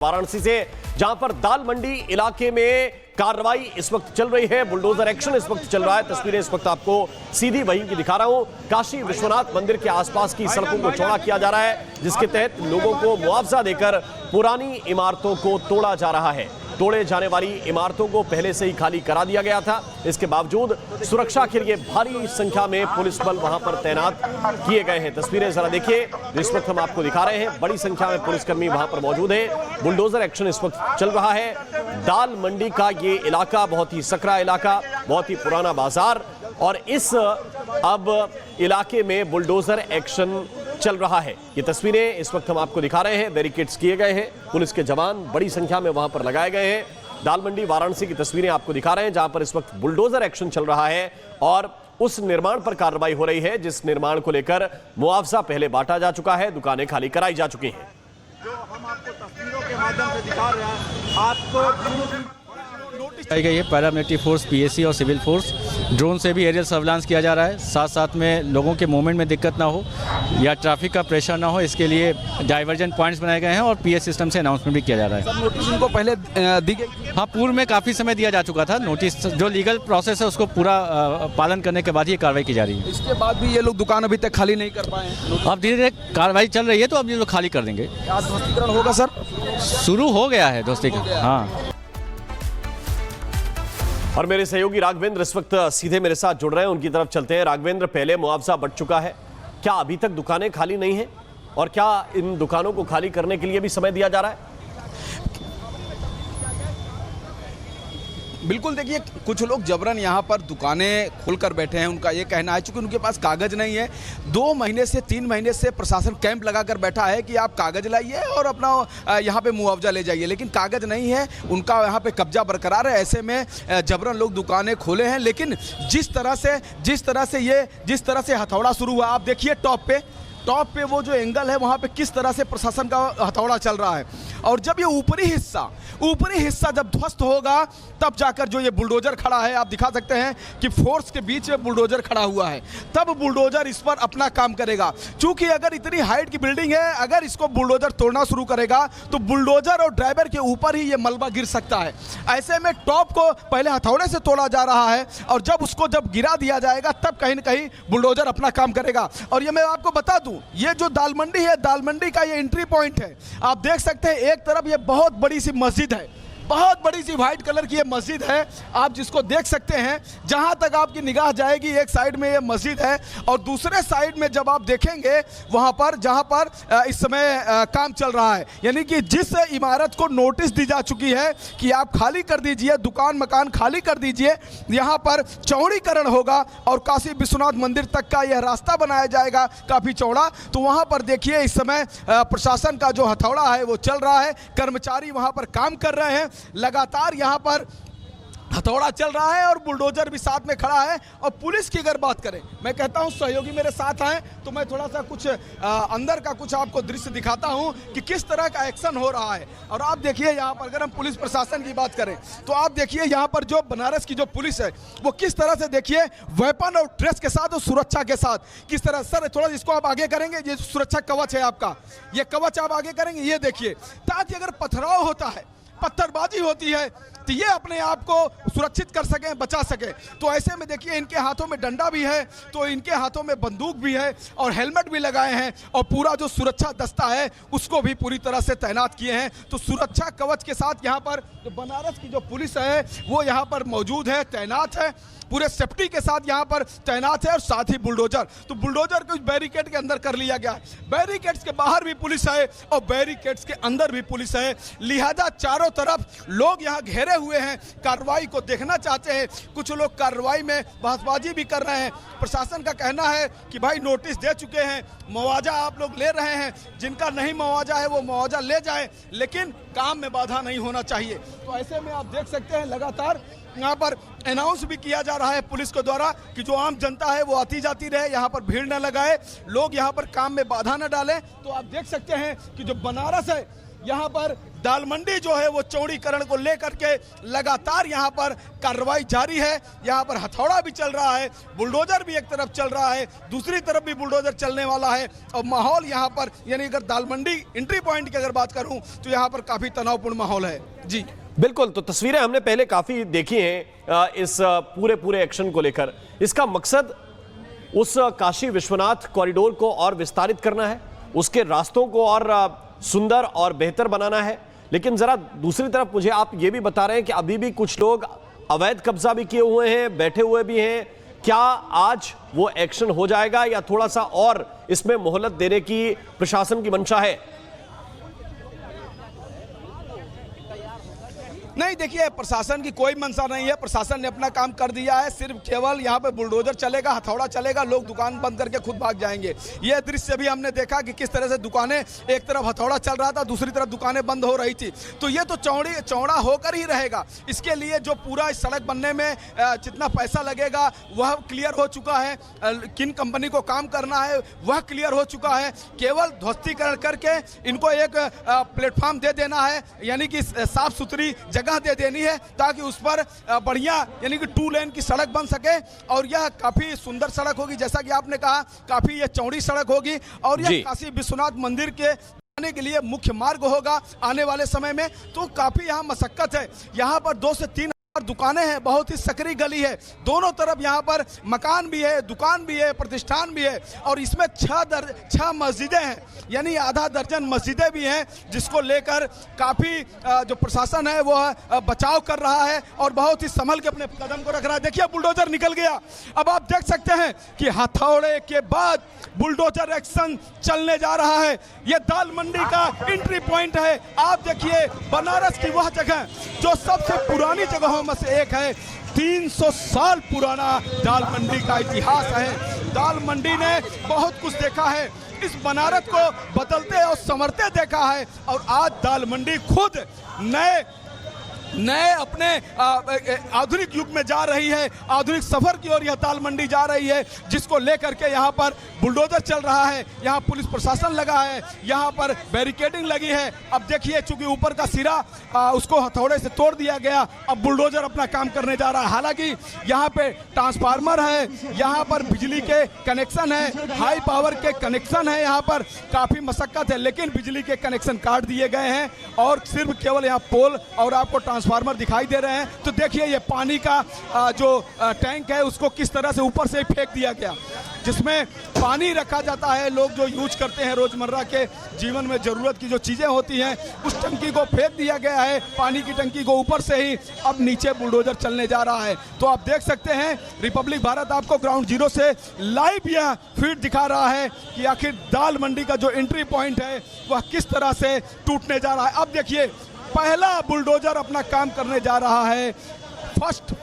वाराणसी से, जहां पर दाल मंडी इलाके में कार्रवाई इस वक्त चल रही है, बुलडोजर एक्शन इस वक्त चल रहा है। तस्वीरें इस वक्त आपको सीधी वहीं की दिखा रहा हूं। काशी विश्वनाथ मंदिर के आसपास की सड़कों को चौड़ा किया जा रहा है, जिसके तहत लोगों को मुआवजा देकर पुरानी इमारतों को तोड़ा जा रहा है। तोड़े जाने वाली इमारतों को पहले से ही खाली करा दिया गया था। इसके बावजूद सुरक्षा के लिए भारी संख्या में पुलिस बल वहां पर तैनात किए गए हैं। तस्वीरें जरा देखिए, इस वक्त हम आपको दिखा रहे हैं। बड़ी संख्या में पुलिसकर्मी वहां पर मौजूद है। बुलडोजर एक्शन इस वक्त चल रहा है। दाल मंडी का ये इलाका बहुत ही सकरा इलाका, बहुत ही पुराना बाजार, और इस अब इलाके में बुलडोजर एक्शन चल रहा है। ये तस्वीरें इस वक्त हम आपको दिखा रहे हैं। बैरिकेड्स किए गए हैं, पुलिस के जवान बड़ी संख्या में वहां पर लगाए गए हैं। दाल मंडी वाराणसी की तस्वीरें आपको दिखा रहे हैं, जहां पर इस वक्त बुलडोजर एक्शन चल रहा है और उस निर्माण पर कार्रवाई हो रही है जिस निर्माण को लेकर मुआवजा पहले बांटा जा चुका है, दुकानें खाली कराई जा चुकी हैं। जो हम आपको तस्वीरों के माध्यम से दिखा रहे हैं, आपको आई गई है। पैरामिलिट्री फोर्स, पीएसी और सिविल फोर्स, ड्रोन से भी एरियल सर्विलांस किया जा रहा है। साथ साथ में लोगों के मूवमेंट में दिक्कत ना हो या ट्रैफिक का प्रेशर ना हो, इसके लिए डाइवर्जन पॉइंट्स बनाए गए हैं और पीएस सिस्टम से अनाउंसमेंट भी किया जा रहा है। सब नोटिस उनको पहले दी गई। हाँ, पूर्व में काफ़ी समय दिया जा चुका था नोटिस। जो लीगल प्रोसेस है उसको पूरा पालन करने के बाद ही कार्रवाई की जा रही है। इसके बाद भी ये लोग दुकान अभी तक खाली नहीं कर पाए। अब धीरे धीरे कार्रवाई चल रही है, तो अब ये लोग खाली कर देंगे। आज ध्वस्तीकरण होगा सर? शुरू हो गया है ध्वस्तीकरण। हाँ, और मेरे सहयोगी राघवेंद्र इस वक्त सीधे मेरे साथ जुड़ रहे हैं, उनकी तरफ चलते हैं। राघवेंद्र, पहले मुआवजा बढ़ चुका है, क्या अभी तक दुकानें खाली नहीं हैं और क्या इन दुकानों को खाली करने के लिए भी समय दिया जा रहा है? बिल्कुल, देखिए कुछ लोग जबरन यहाँ पर दुकानें खोलकर बैठे हैं। उनका ये कहना है, चूंकि उनके पास कागज नहीं है, 2 महीने से 3 महीने से प्रशासन कैंप लगाकर बैठा है कि आप कागज लाइए और अपना यहाँ पे मुआवजा ले जाइए, लेकिन कागज नहीं है, उनका यहाँ पे कब्जा बरकरार है। ऐसे में जबरन लोग दुकानें खोले हैं। लेकिन जिस तरह से हथौड़ा शुरू हुआ, आप देखिए टॉप पे वो जो एंगल है वहाँ पे किस तरह से प्रशासन का हथौड़ा चल रहा है। और जब ये ऊपरी हिस्सा जब ध्वस्त होगा, तब जाकर जो ये बुलडोजर खड़ा है, आप दिखा सकते हैं कि फोर्स के बीच में बुलडोजर खड़ा हुआ है, तब बुलडोजर इस पर अपना काम करेगा। चूंकि अगर इतनी हाइट की बिल्डिंग है, अगर इसको बुलडोजर तोड़ना शुरू करेगा तो बुलडोजर और ड्राइवर के ऊपर ही ये मलबा गिर सकता है। ऐसे में टॉप को पहले हथौड़े से तोड़ा जा रहा है और जब गिरा दिया जाएगा, तब कहीं ना कहीं बुलडोजर अपना काम करेगा। और ये मैं आपको बता दूं, ये जो दाल मंडी है, दाल मंडी का ये एंट्री पॉइंट है। आप देख सकते हैं, एक तरफ ये बहुत बड़ी सी मस्जिद है, बहुत बड़ी सी व्हाइट कलर की ये मस्जिद है, आप जिसको देख सकते हैं। जहां तक आपकी निगाह जाएगी, एक साइड में ये मस्जिद है और दूसरे साइड में जब आप देखेंगे वहां पर जहां पर इस समय काम चल रहा है, यानी कि जिस इमारत को नोटिस दी जा चुकी है कि आप खाली कर दीजिए, दुकान मकान खाली कर दीजिए, यहां पर चौड़ीकरण होगा और काशी विश्वनाथ मंदिर तक का यह रास्ता बनाया जाएगा काफ़ी चौड़ा। तो वहां पर देखिए इस समय प्रशासन का जो हथौड़ा है वो चल रहा है, कर्मचारी वहां पर काम कर रहे हैं, लगातार यहां पर हथौड़ा चल रहा है और बुलडोजर भी साथ में खड़ा है। और पुलिस की अगर बात करें, मैं कहता हूं सहयोगी मेरे साथ आए तो मैं थोड़ा सा कुछ अंदर का कुछ आपको दृश्य दिखाता हूं कि किस तरह का एक्शन हो रहा है। और आप देखिए यहाँ पर, अगर हम पुलिस प्रशासन की बात करें तो आप देखिए यहाँ पर जो बनारस की जो पुलिस है वो किस तरह से, देखिए वेपन और ड्रेस के साथ और सुरक्षा के साथ किस तरह। सर थोड़ा इसको आप आगे करेंगे, ये सुरक्षा कवच है आपका, ये कवच आप आगे करेंगे, ये देखिए, ताकि अगर पथराव होता है, पत्थरबाजी होती है, तो ये अपने आप को सुरक्षित कर सकें, बचा सकें। तो ऐसे में देखिए इनके हाथों में डंडा भी है, तो इनके हाथों में बंदूक भी है और हेलमेट भी लगाए हैं और पूरा जो सुरक्षा दस्ता है उसको भी पूरी तरह से तैनात किए हैं। तो सुरक्षा कवच के साथ यहाँ पर जो बनारस की जो पुलिस है वो यहाँ पर मौजूद है, तैनात है, पूरे सेफ्टी के साथ यहाँ पर तैनात है। और साथ ही बुलडोजर, तो बुलडोजर को बैरिकेड के अंदर कर लिया गया है। बैरिकेड्स के बाहर भी पुलिस है और बैरिकेड्स के अंदर भी पुलिस है, लिहाजा चारों तरफ लोग यहाँ घेरे हुए हैं, कार्रवाई को देखना चाहते हैं। कुछ लोग कार्रवाई में बहसबाजी भी कर रहे हैं। प्रशासन का कहना है कि भाई नोटिस दे चुके हैं, मुआवजा आप लोग ले रहे हैं, जिनका नहीं मुआवजा है वो मुआवजा ले जाए, लेकिन काम में बाधा नहीं होना चाहिए। तो ऐसे में आप देख सकते हैं लगातार यहाँ पर अनाउंस भी किया जा रहा है पुलिस के द्वारा कि जो आम जनता है वो आती जाती रहे, यहाँ पर भीड़ न लगाए, लोग यहाँ पर काम में बाधा न डालें। तो आप देख सकते हैं कि जो बनारस है यहाँ पर दाल मंडी जो है वो चौड़ीकरण को लेकर के लगातार यहाँ पर कार्रवाई जारी है। यहाँ पर हथौड़ा भी चल रहा है, बुलडोजर भी एक तरफ चल रहा है, दूसरी तरफ भी बुलडोजर चलने वाला है। और माहौल यहाँ पर, यानी अगर दाल मंडी एंट्री पॉइंट की अगर बात करूं तो यहाँ पर काफी तनावपूर्ण माहौल है। जी बिल्कुल, तो तस्वीरें हमने पहले काफी देखी हैं इस पूरे एक्शन को लेकर। इसका मकसद उस काशी विश्वनाथ कॉरिडोर को और विस्तारित करना है, उसके रास्तों को और सुंदर और बेहतर बनाना है। लेकिन जरा दूसरी तरफ मुझे आप ये भी बता रहे हैं कि अभी भी कुछ लोग अवैध कब्जा भी किए हुए हैं, बैठे हुए भी हैं। क्या आज वो एक्शन हो जाएगा या थोड़ा सा और इसमें मोहलत देने की प्रशासन की मंशा है? नहीं, देखिए प्रशासन की कोई मंशा नहीं है। प्रशासन ने अपना काम कर दिया है। सिर्फ केवल यहाँ पे बुलडोजर चलेगा, हथौड़ा चलेगा, लोग दुकान बंद करके खुद भाग जाएंगे। ये दृश्य भी हमने देखा कि किस तरह से दुकानें, एक तरफ हथौड़ा चल रहा था, दूसरी तरफ दुकानें बंद हो रही थी। तो ये तो चौड़ा होकर ही रहेगा। इसके लिए जो पूरा सड़क बनने में जितना पैसा लगेगा वह क्लियर हो चुका है। किन कंपनी को काम करना है वह क्लियर हो चुका है। केवल ध्वस्तीकरण करके इनको एक प्लेटफॉर्म दे देना है, यानी कि साफ सुथरी जगह दे देनी है ताकि उस पर बढ़िया, यानी कि 2 लेन की सड़क बन सके। और यह काफी सुंदर सड़क होगी, जैसा कि आपने कहा, काफी यह चौड़ी सड़क होगी। और यह काशी विश्वनाथ मंदिर के आने के लिए मुख्य मार्ग होगा आने वाले समय में। तो काफी यहाँ मशक्कत है। यहाँ पर 2 से 3 दुकानें हैं, बहुत ही सकरी गली है, दोनों तरफ यहाँ पर मकान भी है, दुकान भी है, प्रतिष्ठान भी है। और इसमें 6 मस्जिदें हैं, यानी आधा दर्जन मस्जिदें भी हैं, जिसको लेकर काफी जो प्रशासन है वो बचाव कर रहा है और बहुत ही संभल के अपने कदम को रख रहा है। देखिए बुलडोजर निकल गया। अब आप देख सकते हैं कि हथौड़े के बाद बुलडोजर एक्शन चलने जा रहा है। ये दाल मंडी का एंट्री पॉइंट है। आप देखिए बनारस की वह जगह जो सबसे पुरानी जगहों में से एक है। 300 साल पुराना दाल मंडी का इतिहास है। दाल मंडी ने बहुत कुछ देखा है, इस बनारस को बदलते और संवरते देखा है। और आज दाल मंडी खुद नए अपने आधुनिक युग में जा रही है, आधुनिक सफर की ओर यह दाल मंडी जा रही है, जिसको लेकर के यहाँ पर बुलडोजर चल रहा है। यहाँ पुलिस प्रशासन लगा है, यहाँ पर बैरिकेडिंग लगी है। अब देखिए चूंकि ऊपर का सिरा उसको हथौड़े से तोड़ दिया गया, अब बुलडोजर अपना काम करने जा रहा है। हालांकि यहाँ पे ट्रांसफार्मर है, यहाँ पर बिजली के कनेक्शन है, हाई पावर के कनेक्शन है, यहाँ पर काफी मशक्कत है, लेकिन बिजली के कनेक्शन काट दिए गए हैं और सिर्फ केवल यहाँ पोल और आपको ट्रांसफार्मर दिखाई दे रहे हैं। तो देखिए ये पानी का जो टैंक है उसको किस तरह से ऊपर से फेंक दिया गया, जिसमें पानी रखा जाता है। लोग जो यूज करते हैं रोजमर्रा के जीवन में जरूरत की जो चीजें होती हैं, उस टंकी को फेंक दिया गया है, पानी की टंकी को ऊपर से ही। अब नीचे बुलडोजर चलने जा रहा है। तो आप देख सकते हैं रिपब्लिक भारत आपको ग्राउंड जीरो से लाइव यह फीड दिखा रहा है कि आखिर दाल मंडी का जो एंट्री पॉइंट है वह किस तरह से टूटने जा रहा है। अब देखिए पहला बुलडोजर अपना काम करने जा रहा है। फर्स्ट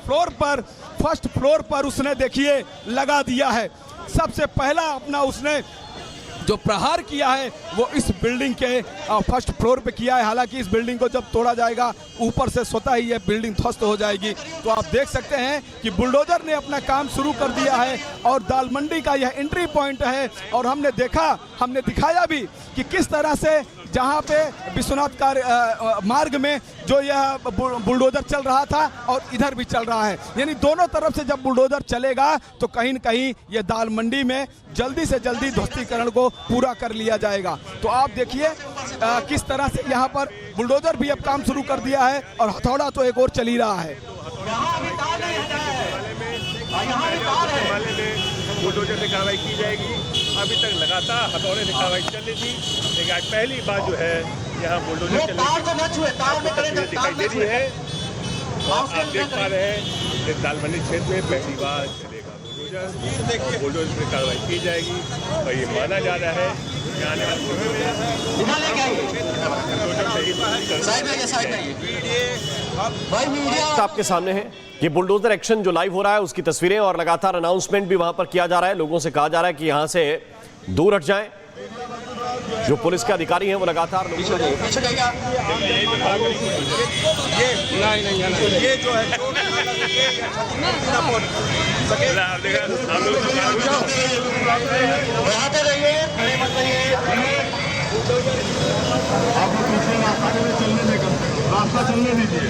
फ्लोर पर उसने देखिए लगा दिया है। सबसे पहला अपना उसने जो प्रहार किया है वो इस बिल्डिंग के फर्स्ट फ्लोर पे किया है। हालांकि इस बिल्डिंग को जब तोड़ा जाएगा ऊपर से स्वतः ही ये बिल्डिंग ध्वस्त हो जाएगी। तो आप देख सकते हैं कि बुलडोजर ने अपना काम शुरू कर दिया है और दाल मंडी का यह एंट्री पॉइंट है। और हमने दिखाया भी कि किस तरह से जहां पे विश्वनाथ का मार्ग में जो यह बुलडोजर चल रहा था और इधर भी चल रहा है, यानी दोनों तरफ से जब बुलडोजर चलेगा तो कहीं न कहीं यह दाल मंडी में जल्दी से जल्दी ध्वस्तीकरण को पूरा कर लिया जाएगा। तो आप देखिए किस तरह से यहाँ पर बुलडोजर भी अब काम शुरू कर दिया है और हथौड़ा तो एक और चल ही रहा है। बुलडोजर से कार्रवाई की जाएगी। अभी तक लगातार हथौड़े से कार्रवाई चल रही थी, लेकिन आज पहली बार जो है यहाँ बुलडोजर चल रही दिखाई दे रही है। आप देख पा रहे हैं दाल मंडी क्षेत्र में पहली बार चलेगा बुलडोजर। बुलडोजर से कार्रवाई की जाएगी और ये माना जा रहा है कि आने वाले आपके सामने है ये बुलडोजर एक्शन जो लाइव हो रहा है, उसकी तस्वीरें और लगातार अनाउंसमेंट भी वहां पर किया जा रहा है। लोगों से कहा जा रहा है कि यहां से दूर हट जाएं। जो पुलिस के अधिकारी हैं वो लगातार ये जो है आपको पीछे रास्ता के लिए चलने देगा, रास्ता चलने दीजिए।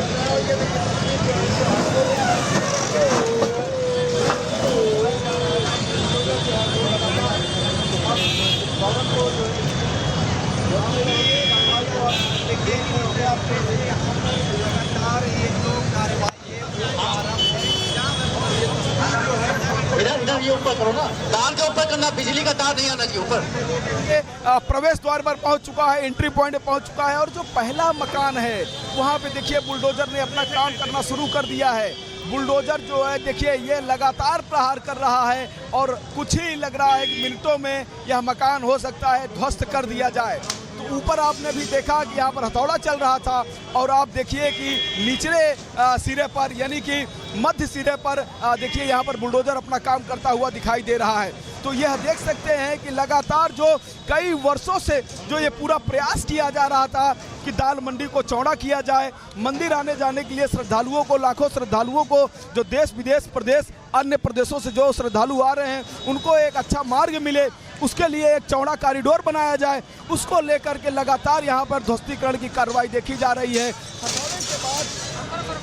इधर ये ऊपर करो ना, तार के ऊपर करना, बिजली का तार नहीं आना चाहिए ऊपर। प्रवेश द्वार पर पहुंच चुका है, एंट्री पॉइंट पे पहुंच चुका है और जो पहला मकान है वहां पे देखिए बुलडोजर ने अपना काम करना शुरू कर दिया है। बुलडोजर जो है देखिए ये लगातार प्रहार कर रहा है और कुछ ही लग रहा है कि मिनटों में यह मकान हो सकता है ध्वस्त कर दिया जाए। तो ऊपर आपने भी देखा कि यहाँ पर हथौड़ा चल रहा था और आप देखिए कि निचले सिरे पर यानी कि मध्य सिरे पर देखिए यहाँ पर बुलडोजर अपना काम करता हुआ दिखाई दे रहा है। तो यह देख सकते हैं कि लगातार जो कई वर्षों से जो ये पूरा प्रयास किया जा रहा था कि दाल मंडी को चौड़ा किया जाए, मंदिर आने जाने के लिए श्रद्धालुओं को, लाखों श्रद्धालुओं को जो देश विदेश प्रदेश अन्य प्रदेशों से जो श्रद्धालु आ रहे हैं उनको एक अच्छा मार्ग मिले, उसके लिए एक चौड़ा कॉरिडोर बनाया जाए, उसको लेकर के लगातार यहाँ पर ध्वस्तीकरण की कार्रवाई देखी जा रही है। हथौड़े के बाद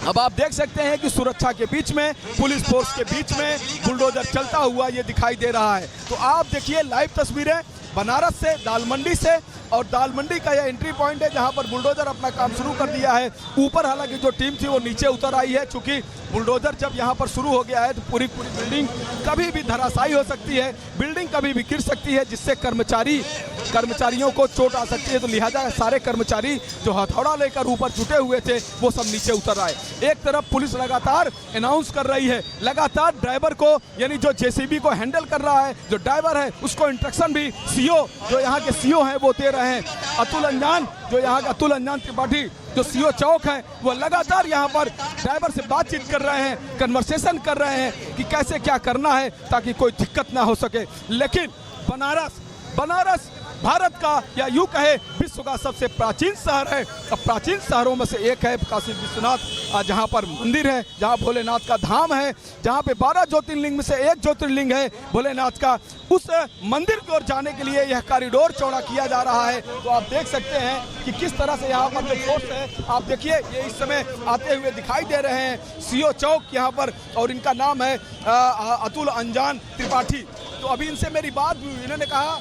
अब आप देख सकते हैं कि सुरक्षा के बीच में, पुलिस फोर्स के बीच में बुलडोजर चलता हुआ ये दिखाई दे रहा है। तो आप देखिए लाइव तस्वीरें बनारस से, दाल मंडी से, और दाल मंडी का यह एंट्री पॉइंट है जहां पर बुलडोजर अपना काम शुरू कर दिया है। ऊपर हालांकि जो टीम थी वो नीचे उतर आई है, चूंकि बुलडोजर जब यहां पर शुरू हो गया है तो पूरी बिल्डिंग कभी भी धराशायी हो सकती है, बिल्डिंग कभी भी गिर सकती है, जिससे कर्मचारियों को चोट आ सकती है। तो लिहाजा सारे कर्मचारी जो हथौड़ा लेकर ऊपर जुटे हुए थे वो सब नीचे उतर आए। एक तरफ पुलिस लगातार अनाउंस कर रही है, लगातार ड्राइवर को यानी जो जेसीबी को हैंडल कर रहा है जो ड्राइवर है उसको इंस्ट्रक्शन भी सीओ जो यहाँ के सीओ हैं वो दे रहे हैं। अतुल अंजान जो यहाँ का अतुल अंजान त्रिपाठी जो सीओ चौक है वो लगातार यहाँ पर ड्राइवर से बातचीत कर रहे हैं, कन्वर्सेशन कर रहे हैं कि कैसे क्या करना है ताकि कोई दिक्कत ना हो सके। लेकिन बनारस भारत का या यूं कहे विश्व का सबसे प्राचीन शहर है। अब प्राचीन शहरों में से एक है काशी विश्वनाथ, जहां पर मंदिर है, जहां भोलेनाथ का धाम है, जहां पे 12 ज्योतिर्लिंग में से एक ज्योतिर्लिंग है भोलेनाथ का। उस मंदिर की ओर जाने के लिए यह कॉरिडोर चौड़ा किया जा रहा है। तो आप देख सकते हैं कि किस तरह से यहाँ पर जो फोर्स है, आप देखिए ये इस समय आते हुए दिखाई दे रहे हैं सीओ चौक यहाँ पर, और इनका नाम है अतुल अंजान त्रिपाठी। तो अभी इनसे मेरी बात हुई, इन्होंने कहा